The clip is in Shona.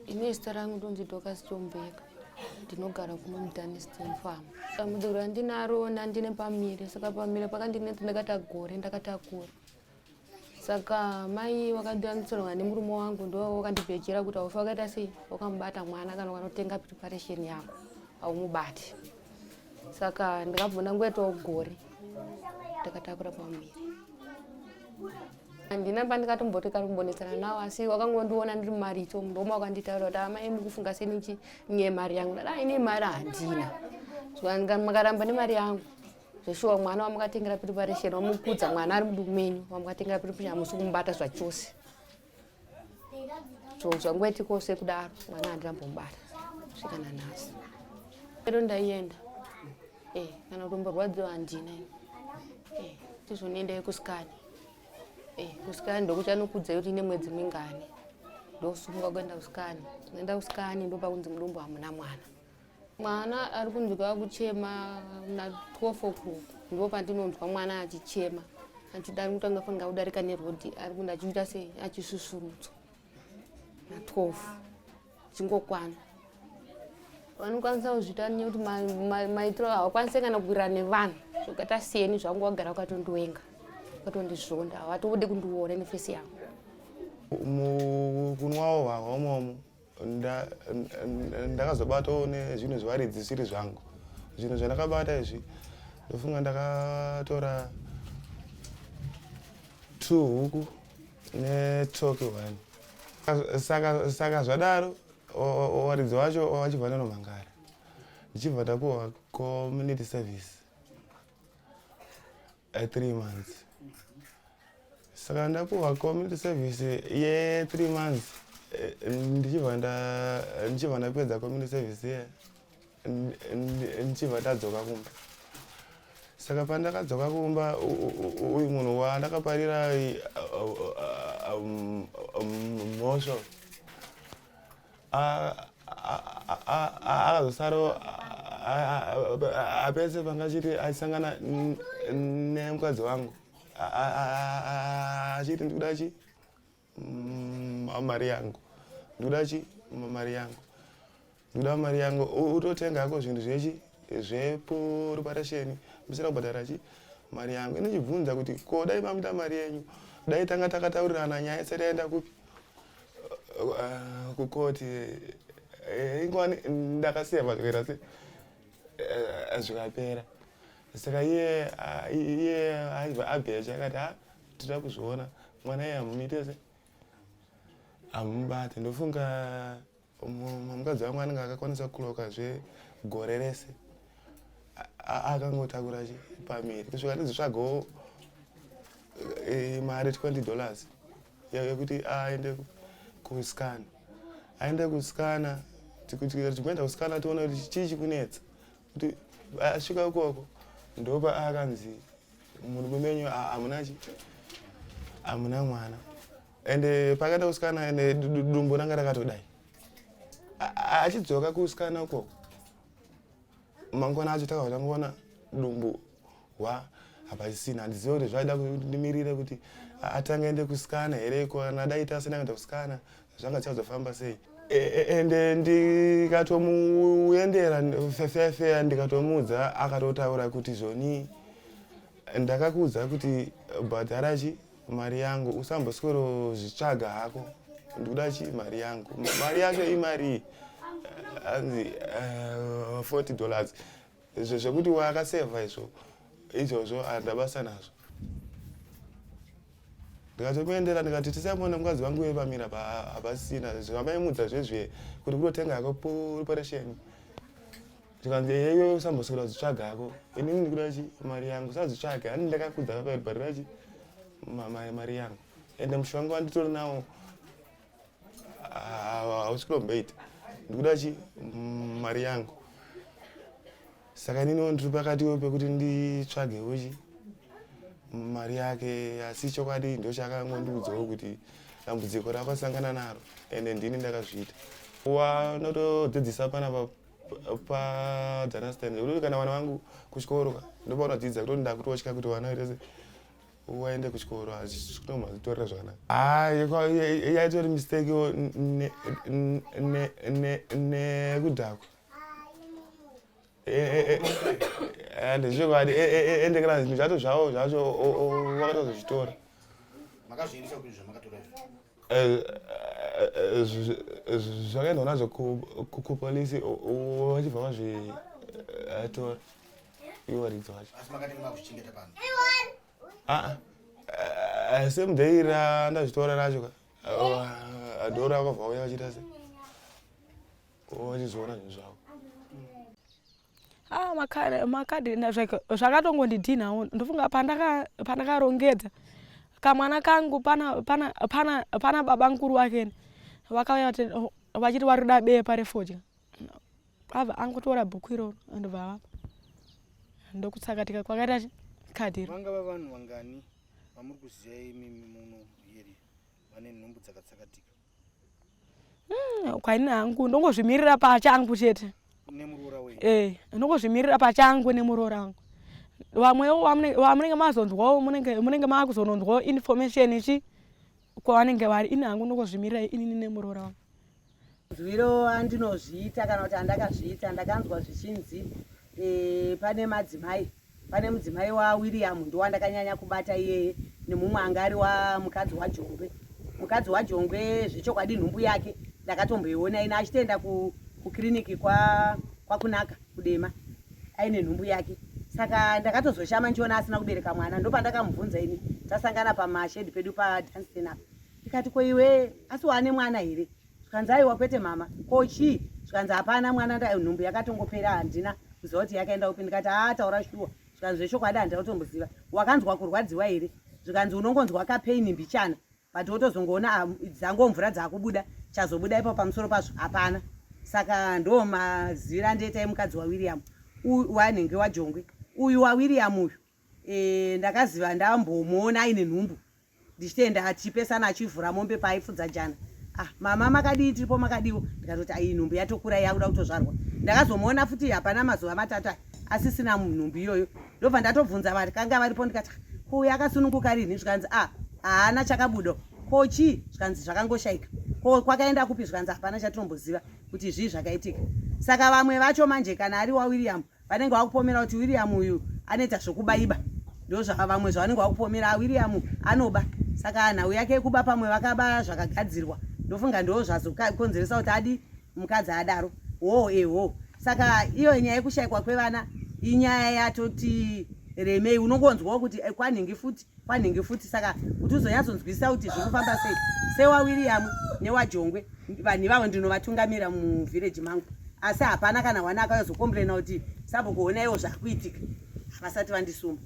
Ine zita rangu ndonzi Chombeka. Ndinogara kuno Mudhaniston farm. Dambudziko randinaro ndine pamuviri, saka pamuviri pakandinetsa ndakata gore ndakatakura. Saka mai wakanditsorwa nemurume wangu ndo wakandibhejera kuti aufa wakaita sei wakamubata mwana kana wanotenga preparation yako aumubati. Saka ndikabvona ngoitawo gore ndakatakura pamuviri. Handina pandikatomboteka kumbonetsana nawo asi wakangondiona ndiri maricho ndoma wakanditaura kuti amai mukufunga sei nye mari yangu. Ine mari handina. Saka makaramba nemari yangu. Zveshuwa mwana wamukatengera preparation wamukudza mwana ari mudumeni wamukatengera preparation amusi kumubata zvachose. Zvangoitika sekudaro mwana handambomubata kusvika nanhasi. Lero ndaienda. Kana kutomborwadziwa handina. Tizonoenda kusikani. Kusikani ndokuti anokudza kuti ine mwedzi mingani. Ndosunga kuenda kusikani. Noenda kusikani ndopakunzi mudumbu hamuna mwana. Mwana ari kunzwika kuchema na 12 o'clock. Ndipo pandinonzwa mwana achichema. Achidari kuti angafanira kudarika nerodhi ari kunda achiita sei achisusurudzwa. Na 12 chingokwana. Vanokwanisa kuzvita nekuti maitiro hawakwanisi kana kukwira nevanhu. Zvokata siyeni zvangu wagara ukatondiwenga. Ukatondizvonda hawatodi kundiona nefesi yangu. Kunwawo hwamomo ndakazobatawo nezvinhu zvevari dzisiri zvangu. Zvinhu zvandakabata izvi ndofunga ndakatora 2 huku netoki 1. Saka zvadaro waridzi wacho wachibva nanomhangara. Ndichibva ndapuwa community service 3 months. Saka ndapuwa community service ye 3 months. Ndichibva ndapedza community service ye ndichibva ndadzoka kumba. Saka pandakadzoka kumba uyu munhu wandakaparira mhosvo akazosaro apese pangachiti achisangana nemukadzi wangu achiti ndikudachi mari yangu ndikuda mari yangu utotengako zvinhu zvechi zvepreparation musina kubhadhara chi mari yangu. Inochibvunza kuti ko dai mamuda mari yenyu dai tanga takataurirana nyaya isati yaenda kupi kukoti ingwani ndakaseva zvikaita se zvikapera. Saka iye aibva abheja akati tiri kuzviona mwana iye hamuite se hamubate. Ndofunga mukadzi wangu anenge akakwanisa kuloka zvegore rese akangotakura pamuviri kusvika ndizvitsvagawo mari $20 yekuti aende kusikana. Aende kusikana tichienda kusikana tiona kuti chii chikunetsa kuti asvika ikoko ndopa akanzi murume menyu hamuna mwana. Ende pakaenda kusikana ende dumbu ranga rakatodai. Achidzoka kusikana ukoko mangwana acho takaona dumbu hapasisina. Handizivi kuti zvaida kundimirire kuti atange ende kusikana here kana dai tasina kuenda kusikana zvanga chichazofamba sei. Ende ndikatomuendera fefefe ndikatomuudza akatotaura kuti zvoni ndakakuudza kuti bhadharachi mari yangu usamboswero zvitsvaga hako ndikudachi mari yangu. Mari yacho imari hanzi $40 zvekuti wakasevha izvozvo handabasa nazvo. Ndikatomuendera ndikati tisambona mukadzi wangu wepamira hapasisina zvamaimudza zvezve kuti kutotenga hako preparation. Ndikanzi iyeyo usamboswera zvitsvaga hako inini ndikudachi mari yangu sazvitsvaga hani ndakakudza pabhadharachi mari yangu. Ende musho wangu wanditori nawo hausi kulombeita ndikudachi mari yangu. Saka niniwo ndiri pakatiwo pekuti nditsvagewo mari yake asi chokwadi ndo chakangondiudzawo kuti dambudziko rakasangana naro ende ndini ndakazviita. Wanotodzidzisa pana padzanastani kuti kana vana vangu kuchikoro ndopaunadzidza kuti ndakutotya kuti vana vese waende kuchikoro azvinomazitorera zvakanaka yaitori mistake nekudhakwa ande zvokwadi endekera zvinhu zvacho zvavo zvacho wakatozozvitora zvakaendwa nazvo kupolisi wachibva mazvitora iwo ridzo wacho semudeira ndazvitora nacho adhora akabva uya vachita se wachizoona zvinhu zvavo makadhi zvakatongondidhinawo ndofunga pandakarongedza kamwana kangu pana baba mukuru wake vakauya vachiti warida bepa refodya abva angotora bhuku iroro andobva vapa ndokutsakatika kwakaita kadhiri. Vangava vanhu vangani vamuri kuziva imi muno iri vane nhumbu dzakatsakatika? Kwaini hangu ndongozvimirira pachangu chete. Nemuroora wenyu? Ndongozvimirira pachangu nemuroora wangu. Vamwewo vamunenge mazonzwawo munenge makuzononzwawo information ichi kwavanenge vari. Ini hangu ndongozvimirira inini nemuroora wangu. Zviro andinozviita kana kuti andakazviita ndakanzwa zvichinzi pane madzimai, pane mudzimai waWilliam ndowandakanyanya kubata iyeye nemumwe anga ari wamukadzi waJongwe. Mukadzi waJongwe zvechokwadi nhumbu yake ndakatomboiona ina achitoenda kukiriniki kwakunaka kudema aine nhumbu yake. Saka ndakatozoshama ndiona asina kubereka mwana, ndopandakamubvunza ini tasangana pamashedi pedu paDanston apa. Ndikati ko iwe asi wane mwana here? Zvikanzi aiwa kwete mama. Ko chii? Zvikanzi hapana mwana, nhumbu yakatongopera handina kuziva kuti yakaenda upi. Ndikati taura shuwa. Zvikanzi zvechokwadi handina kutomboziva. Wakanzwa kurwadziwa here? Zvikanzi unongonzwa kapeini mbichana but wotozongoona dzango mvura dzakubuda chazobuda ipo pamusoro pazvo hapana. Saka ndo mazivira ndetai mukadzi waWilliam wanenge waJongwe. Uyu waWilliam uyu ndakaziva ndambomuona aine nhumbu ndichitenda achipesana achivhura mombe paaifudza jana. Mama makadii tiripo makadiwo? Ndikatoti iyi nhumbu yatokura yakuda kutozvarwa. Ndakazomuona futi hapana mazuva matatu asisina nhumbu iyoyo. Ndobva ndatobvunza vari kanga varipo ndikati ko yakasununguka rini? Zvikanzi haana chakabuda. Ko chii? Zvikanzi zvakangoshaika. Ko kwakaenda kupi? Zvikanzi hapana chatomboziva kuti zvii zvakaitika. Saka vamwe vacho manje kana ari waWilliam vanenge vakupomera kuti William uyu anoita zvokubaiba. Ndozva vamwe zvavanenge vakupomera William anoba. Saka nhau yake yekuba pamwe vakaba zvakagadzirwa. Ndofunga ndo zvazokonzeresa kuti adi mukadzi adaro. Saka iyo nyaya yekushayikwa kwevana inyaya yatoti remei unongonzwawo kuti kwanhingi futi. Saka kuti uzonyatsonzwisisa kuti zvirikufamba sei sewaWilliam newaJongwe vanhu ivavo ndinovatungamira muvhireji mangu. Asi hapana kana wana akazokomburena kuti sabhuku onaiwo zvakuitika vasati vandisuma.